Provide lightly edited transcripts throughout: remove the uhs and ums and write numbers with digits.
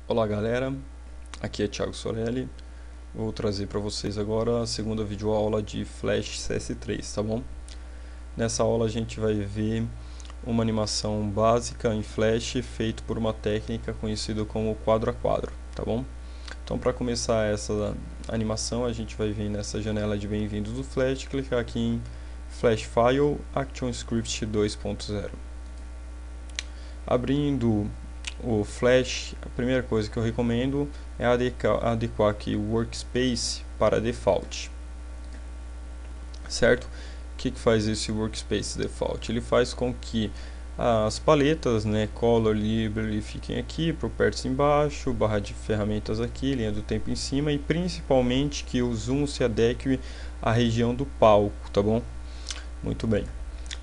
Olá galera, aqui é Thiago Sorelli. Vou trazer para vocês agora a segunda videoaula de Flash CS3, tá bom? Nessa aula a gente vai ver uma animação básica em Flash feito por uma técnica conhecida como quadro a quadro, tá bom? Então para começar essa animação a gente vai vir nessa janela de bem-vindos do Flash, clicar aqui em Flash File ActionScript 2.0. Abrindo o Flash, a primeira coisa que eu recomendo é adequar aqui o Workspace para Default, certo? O que faz esse Workspace Default? Ele faz com que as paletas, Color, Library, fiquem aqui, Properties embaixo, barra de ferramentas aqui, linha do tempo em cima, e principalmente que o zoom se adeque à região do palco, tá bom? Muito bem.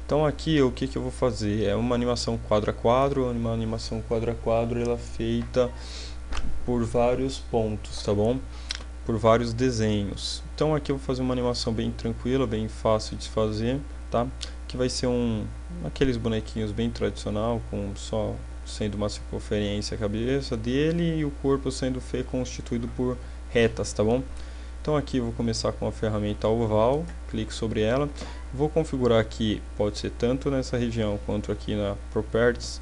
Então aqui o que eu vou fazer é uma animação quadro a quadro. Uma animação quadro a quadro ela é feita por vários pontos, tá bom? Por vários desenhos. Então aqui eu vou fazer uma animação bem tranquila, bem fácil de fazer, tá? Que vai ser aqueles bonequinhos bem tradicional, com só sendo uma circunferência a cabeça dele e o corpo sendo constituído por retas, tá bom? Então aqui eu vou começar com a ferramenta oval, clique sobre ela, vou configurar aqui, pode ser tanto nessa região quanto aqui na Properties,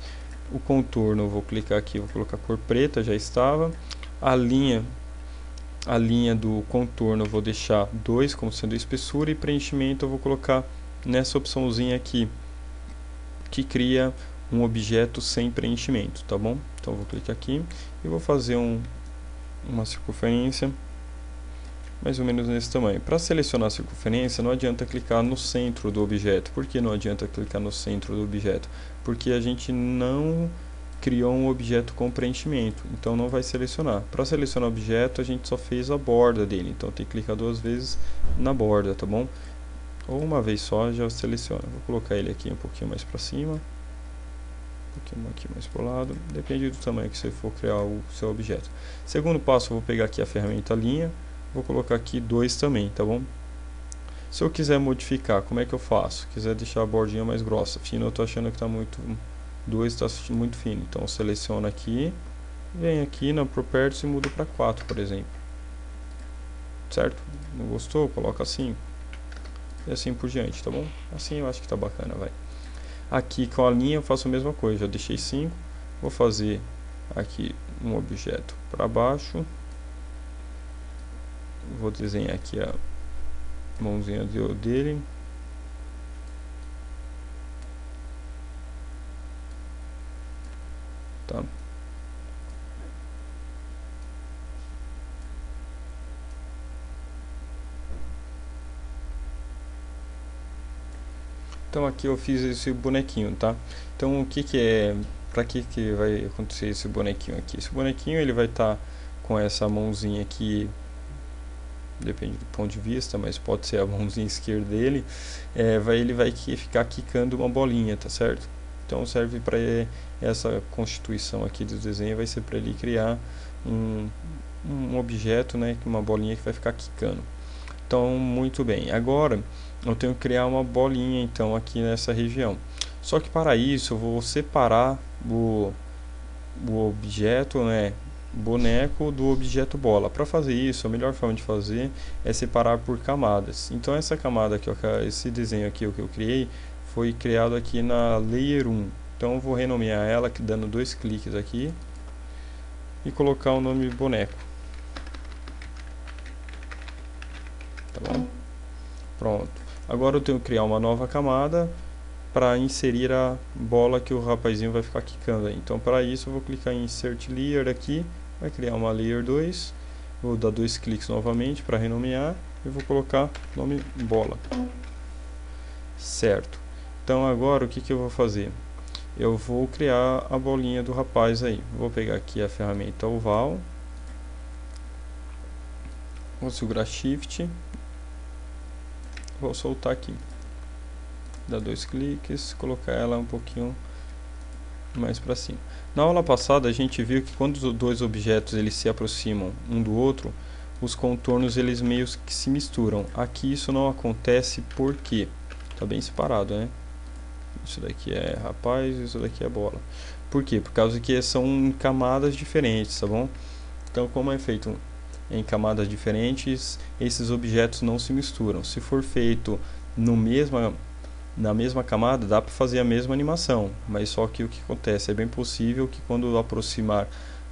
o contorno, vou clicar aqui, vou colocar cor preta, já estava, a linha do contorno eu vou deixar 2 como sendo espessura e preenchimento eu vou colocar nessa opçãozinha aqui, que cria um objeto sem preenchimento, tá bom? Então eu vou clicar aqui e vou fazer uma circunferência mais ou menos nesse tamanho. Para selecionar a circunferência, não adianta clicar no centro do objeto. Por que não adianta clicar no centro do objeto? Porque a gente não criou um objeto com preenchimento, então não vai selecionar. Para selecionar o objeto, a gente só fez a borda dele, então tem que clicar 2 vezes na borda, tá bom? Ou uma vez só já seleciona. Vou colocar ele aqui um pouquinho mais para cima, um pouquinho aqui mais para o lado, depende do tamanho que você for criar o seu objeto. Segundo passo, eu vou pegar aqui a ferramenta linha, vou colocar aqui 2 também, tá bom? Se eu quiser modificar, como é que eu faço? Quiser deixar a bordinha mais grossa, fino, eu tô achando que tá muito 2 está muito fino, então eu seleciono aqui, vem aqui na Properties e mudo para 4, por exemplo. Certo? Não gostou? Coloca 5. E assim por diante, tá bom? Assim eu acho que tá bacana, vai. Aqui com a linha eu faço a mesma coisa, já deixei 5, vou fazer aqui um objeto para baixo. Vou desenhar aqui a mãozinha dele. Tá? Então aqui eu fiz esse bonequinho, tá? Então o que é, para que vai acontecer esse bonequinho aqui? Esse bonequinho ele vai estar com essa mãozinha aqui, depende do ponto de vista, mas pode ser a mãozinha esquerda dele, ele vai ficar quicando uma bolinha, tá certo? Então serve para essa constituição aqui do desenho, vai ser para ele criar um objeto, uma bolinha que vai ficar quicando. Então muito bem, agora eu tenho que criar uma bolinha então aqui nessa região. Só que para isso eu vou separar o objeto, boneco do objeto bola. Para fazer isso, a melhor forma de fazer é separar por camadas. Então essa camada aqui, esse desenho aqui que eu criei, foi criado aqui na Layer 1. Então eu vou renomear ela, dando 2 cliques aqui e colocar o nome boneco. Tá bom? Pronto. Agora eu tenho que criar uma nova camada para inserir a bola que o rapazinho vai ficar quicando aí. Então para isso eu vou clicar em Insert Layer aqui, vai criar uma Layer 2, vou dar 2 cliques novamente para renomear e vou colocar o nome bola. Certo. Então agora o que eu vou fazer? Eu vou criar a bolinha do rapaz aí. Vou pegar aqui a ferramenta oval, vou segurar Shift, vou soltar aqui, dar 2 cliques, colocar ela um pouquinho mais para cima. Na aula passada a gente viu que quando os dois objetos eles se aproximam um do outro, os contornos eles meio que se misturam. Aqui isso não acontece porque está bem separado, né? Isso daqui é rapaz, isso daqui é bola. Por quê? Por causa que são camadas diferentes, tá bom? Então, como é feito em camadas diferentes, esses objetos não se misturam. Se for feito na mesma camada, dá para fazer a mesma animação, mas só que o que acontece? É bem possível que quando aproximar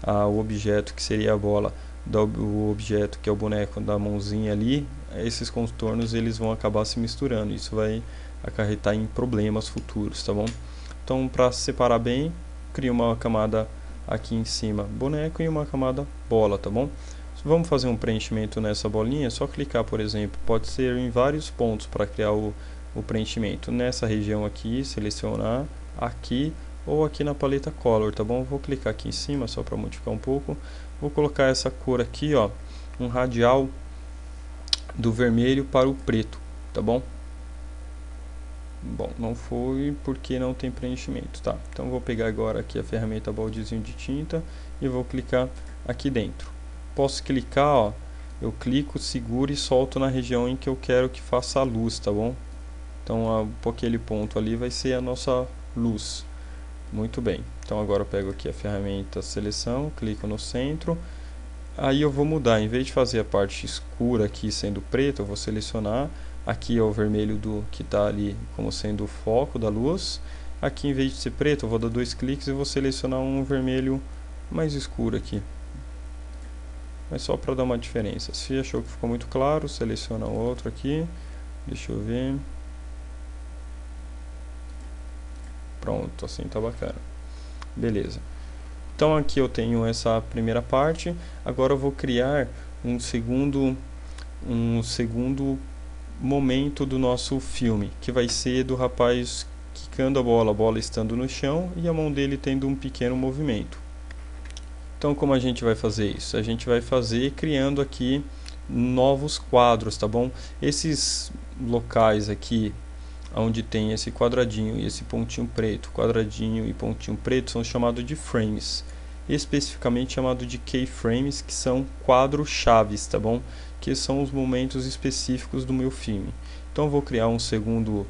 o objeto, que seria a bola, do objeto, que é o boneco da mãozinha ali, esses contornos eles vão acabar se misturando. Isso vai acarretar em problemas futuros, tá bom? Então, para separar bem, cria uma camada aqui em cima boneco e uma camada bola, tá bom? Vamos fazer um preenchimento nessa bolinha, é só clicar, por exemplo, pode ser em vários pontos para criar o preenchimento. Nessa região aqui, selecionar aqui ou aqui na paleta Color, tá bom? Vou clicar aqui em cima só para modificar um pouco. Vou colocar essa cor aqui, ó, um radial do vermelho para o preto, tá bom? Bom, não foi porque não tem preenchimento, tá? Então vou pegar agora aqui a ferramenta baldezinho de tinta e vou clicar aqui dentro. Posso clicar, ó, eu clico, seguro e solto na região em que eu quero que faça a luz, tá bom? Então aquele ponto ali vai ser a nossa luz. Muito bem, então agora eu pego aqui a ferramenta seleção, clico no centro. Aí eu vou mudar, em vez de fazer a parte escura aqui sendo preta, eu vou selecionar. Aqui é o vermelho que está ali como sendo o foco da luz. Aqui, em vez de ser preto, eu vou dar 2 cliques e vou selecionar um vermelho mais escuro aqui. Mas só para dar uma diferença. Se achou que ficou muito claro, seleciona outro aqui. Deixa eu ver. Pronto, assim tá bacana. Beleza. Então aqui eu tenho essa primeira parte. Agora eu vou criar um segundo momento do nosso filme, que vai ser do rapaz quicando a bola estando no chão e a mão dele tendo um pequeno movimento. Então, como a gente vai fazer isso? A gente vai fazer criando aqui novos quadros, tá bom? Esses locais aqui, onde tem esse quadradinho e esse pontinho preto, quadradinho e pontinho preto, são chamados de frames, especificamente chamado de keyframes, que são quadros chaves, tá bom? Que são os momentos específicos do meu filme. Então, eu vou criar um segundo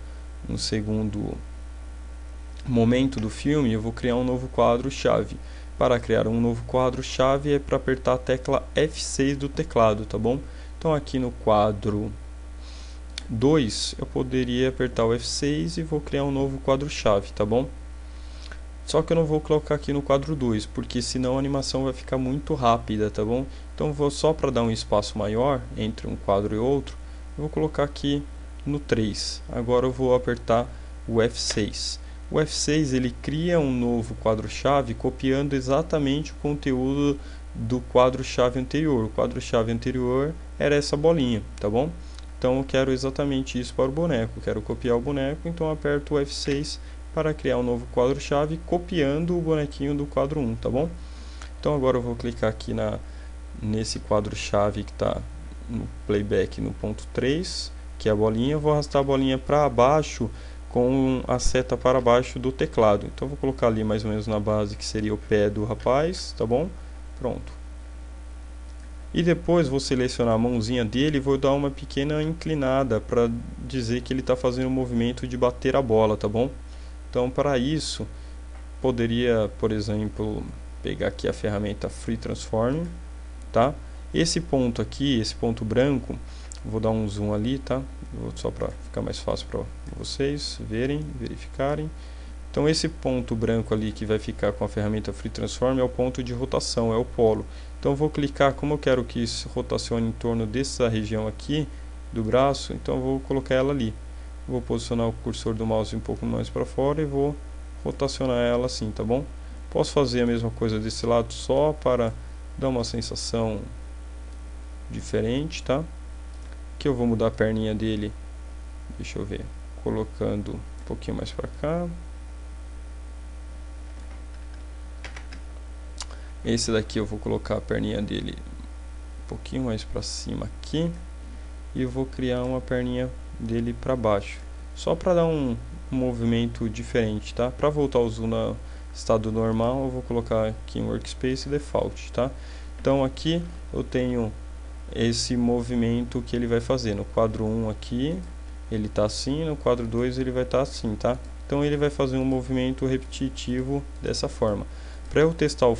momento do filme, eu vou criar um novo quadro chave. Para criar um novo quadro chave é para apertar a tecla F6 do teclado, tá bom? Então aqui no quadro 2 eu poderia apertar o F6 e vou criar um novo quadro chave, tá bom? Só que eu não vou colocar aqui no quadro 2, porque senão a animação vai ficar muito rápida, tá bom? Então vou só para dar um espaço maior entre um quadro e outro, eu vou colocar aqui no 3. Agora eu vou apertar o F6. O F6 ele cria um novo quadro-chave copiando exatamente o conteúdo do quadro-chave anterior. O quadro-chave anterior era essa bolinha, tá bom? Então eu quero exatamente isso para o boneco. Eu quero copiar o boneco, então eu aperto o F6 para criar um novo quadro-chave copiando o bonequinho do quadro 1, tá bom? Então agora eu vou clicar aqui nesse quadro-chave que está no playback no ponto 3, que é a bolinha. Eu vou arrastar a bolinha para baixo com a seta para baixo do teclado. Então vou colocar ali mais ou menos na base, que seria o pé do rapaz, tá bom? Pronto. E depois vou selecionar a mãozinha dele e vou dar uma pequena inclinada para dizer que ele está fazendo o movimento de bater a bola, tá bom? Então para isso, poderia, por exemplo, pegar aqui a ferramenta Free Transform, tá? Esse ponto aqui, esse ponto branco, vou dar um zoom ali, tá? Só para ficar mais fácil para vocês verem, verificarem. Então esse ponto branco ali que vai ficar com a ferramenta Free Transform é o ponto de rotação, é o polo. Então eu vou clicar, como eu quero que isso rotacione em torno dessa região aqui do braço, então eu vou colocar ela ali. Vou posicionar o cursor do mouse um pouco mais para fora e vou rotacionar ela assim, tá bom? Posso fazer a mesma coisa desse lado só para dar uma sensação diferente, tá? Que eu vou mudar a perninha dele, deixa eu ver, colocando um pouquinho mais para cá. Esse daqui eu vou colocar a perninha dele um pouquinho mais para cima aqui e eu vou criar uma perninha dele para baixo, só para dar um movimento diferente, tá? Para voltar ao zoom no estado normal, eu vou colocar aqui em Workspace Default, tá? Então aqui eu tenho esse movimento que ele vai fazer. No quadro 1 aqui ele está assim, no quadro 2 ele vai estar assim, tá? então ele vai fazer um movimento repetitivo dessa forma. Para eu testar o